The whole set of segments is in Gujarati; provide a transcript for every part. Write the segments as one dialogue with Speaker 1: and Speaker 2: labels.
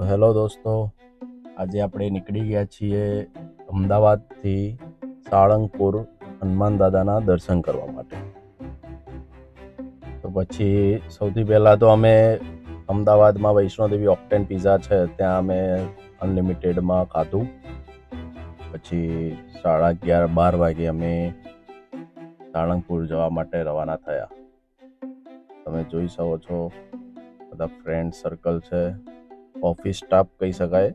Speaker 1: હેલો દોસ્તો, આજે આપણે નીકળી ગયા છીએ અમદાવાદથી સાળંગપુર હનુમાન દાદાના દર્શન કરવા માટે. તો પછી સૌથી પહેલાં તો અમે અમદાવાદમાં વૈષ્ણોદેવી ઓક્ટેન પિઝા છે ત્યાં અમે અનલિમિટેડમાં ખાધું. પછી 11:30-12 વાગે અમે સાળંગપુર જવા માટે રવાના થયા. તમે જોઈ શકો છો બધા ફ્રેન્ડ સર્કલ છે, ઓફિસ સ્ટાફ કહી શકાય.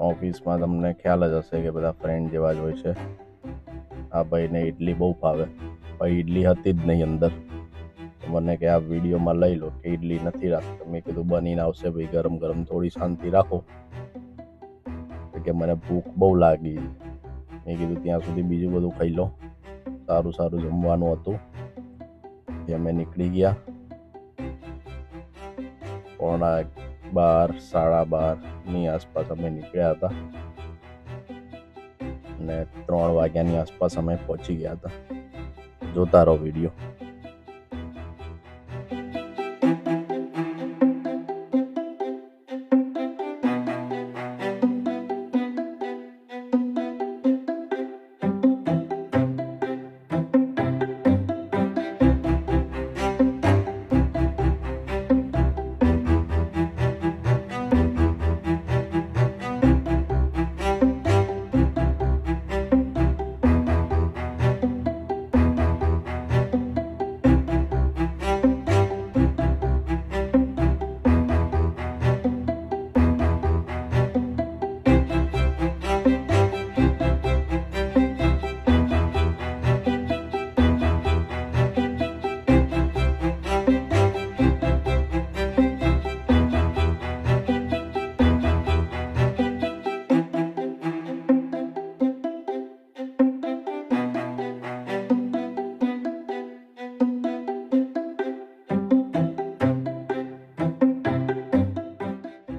Speaker 1: ઓફિસમાં તમને ખ્યાલ જ હશે કે બધા ફ્રેન્ડ જેવા જ હોય છે. આ ભાઈને ઇડલી બહુ ભાવે, પણ ઇડલી હતી જ નહીં અંદર. મને કે આ વિડીયોમાં લઈ લો કે ઇડલી નથી રાખતા. મેં કીધું બનીને આવશે ભાઈ, ગરમ ગરમ થોડી શાંતિ રાખો. કે મને ભૂખ બહુ લાગી. મેં કીધું ત્યાં સુધી બીજું બધું ખાઈ લો. સારું સારું જમવાનું હતું. અમે નીકળી ગયા 12:30-12:30ની આસપાસ અમે નીકળ્યા હતા અને 3 વાગ્યાની આસપાસ અમે પહોંચી ગયા હતા. જોતા રહો વિડીયો.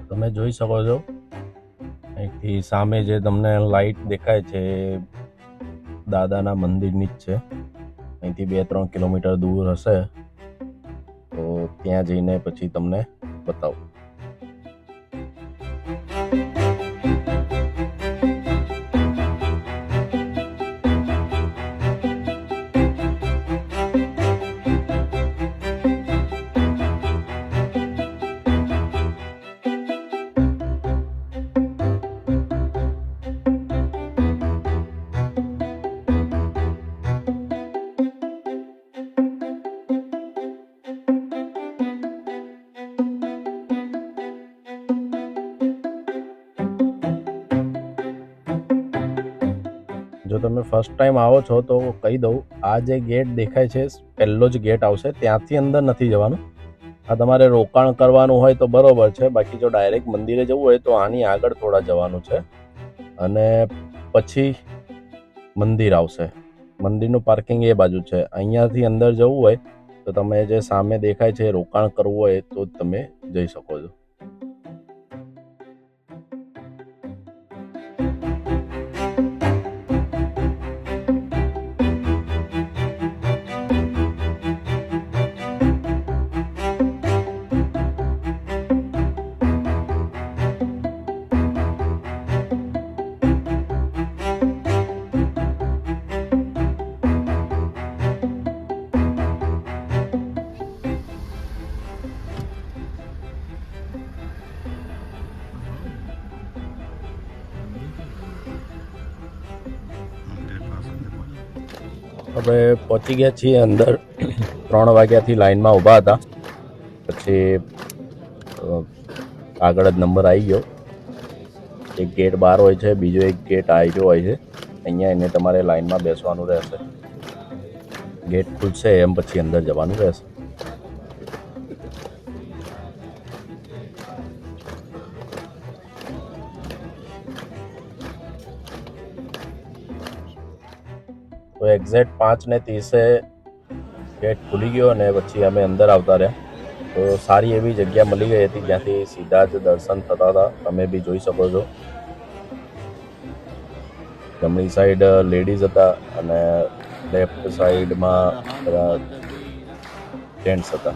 Speaker 1: તમે જોઈ શકો છો અહીંથી સામે જે તમને લાઈટ દેખાય છે દાદાના મંદિરની જ છે. અહીંથી 2-3 કિલોમીટર દૂર હશે, તો ત્યાં જઈને પછી તમને બતાવું. જો તમે ફર્સ્ટ ટાઈમ આવો છો તો કહી દઉં, આ જે ગેટ દેખાય છે પહેલો જ ગેટ આવશે, ત્યાંથી અંદર નથી જવાનું. આ તમારે રોકાણ કરવાનું હોય તો બરોબર છે, બાકી જો ડાયરેક્ટ મંદિરે જવું હોય તો આની આગળ થોડા જવાનું છે અને પછી મંદિર આવશે. મંદિરનું પાર્કિંગ એ બાજુ છે. અહીંયાથી અંદર જવું હોય તો તમે જે સામે દેખાય છે રોકાણ કરવું હોય તો તમે જઈ શકો છો. હવે પહોંચી ગયા છીએ અંદર. 3 વાગ્યાથી લાઈનમાં ઊભા હતા. પછી આગળ જ નંબર આવી ગયો. એક ગેટ બહાર હોય છે, બીજો એક ગેટ આવી હોય છે. અહીંયા એને તમારે લાઈનમાં બેસવાનું રહેશે. ગેટ ખુલશે એમ પછી અંદર જવાનું રહેશે. તો એક્ઝેક્ટ 5:30 ગેટ ખુલી ગયો અને પછી અમે અંદર આવતા રહ્યા. તો સારી એવી જગ્યા મળી ગઈ હતી જ્યાંથી સીધા જ દર્શન થતા હતા. તમે બી જોઈ શકો છો. જમણી સાઈડ લેડીઝ હતા અને લેફ્ટ સાઈડમાં બધા જેન્ટ્સ હતા.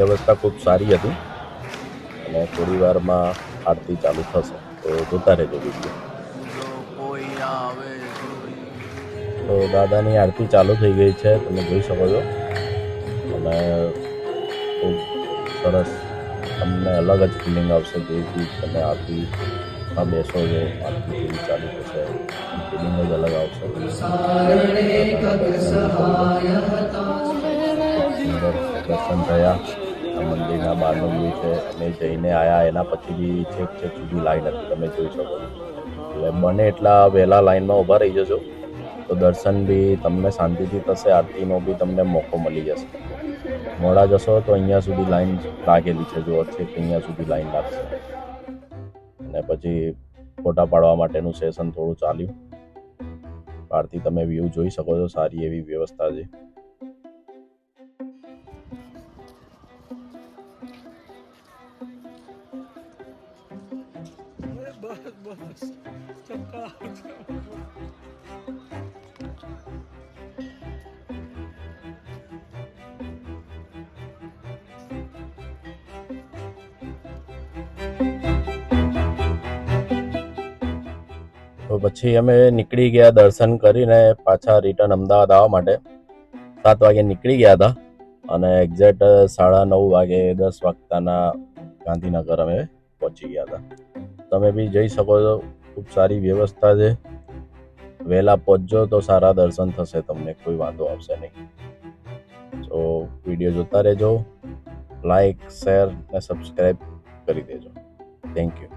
Speaker 1: વ્યવસ્થા ખૂબ સારી હતી. અને થોડી વારમાં આરતી ચાલુ થશે, તો જોતા રહેજો વિડીયો. તો દાદાની આરતી ચાલુ થઈ ગઈ છે, તમે જોઈ શકો છો. અને ખૂબ સરસ, તમને અલગ જ ફિલિંગ આવશે જેવી તમે આરતીમાં બેસો છો, આરતી જેવી ચાલુ થશે, ફિલિંગ જ અલગ આવશે. સુંદર દર્શન થયા. આ મંદિરના બહારનો વ્યૂ છે. અમે જઈને આવ્યા એના પછી બી છેક સુધી લાઈન હતી, તમે જોઈ શકો છો. એટલે બને એટલા વહેલા લાઈનમાં ઊભા રહી જજો, તો દર્શન બી તમને શાંતિથી થશે, આરતીનો બી તમને મોકો મળી જશે. મોડા જશો તો અહીંયા સુધી લાઈન લાગેલી છે, જો છેક અહીંયા સુધી લાઈન લાગશે. અને પછી ફોટા પાડવા માટેનું સેશન થોડું ચાલ્યું. બહારથી તમે વ્યૂ જોઈ શકો છો, સારી એવી વ્યવસ્થા છે. તો પછી અમે નીકળી ગયા દર્શન કરીને પાછા રિટર્ન અમદાવાદ આવવા માટે. 7 વાગે નીકળી ગયા હતા અને એક્ઝેક્ટ 9:30 વાગે 10 વાગતાના ગાંધીનગર અમે પહોંચી ગયા હતા. તમે બી જઈ શકો છો, ખૂબ સારી વ્યવસ્થા છે. વહેલા પહોંચજો તો સારા દર્શન થશે, તમને કોઈ વાંધો આવશે નહીં. તો વિડીયો જોતા રહેજો, લાઈક, શેર અને સબસ્ક્રાઈબ કરી દેજો. Thank you.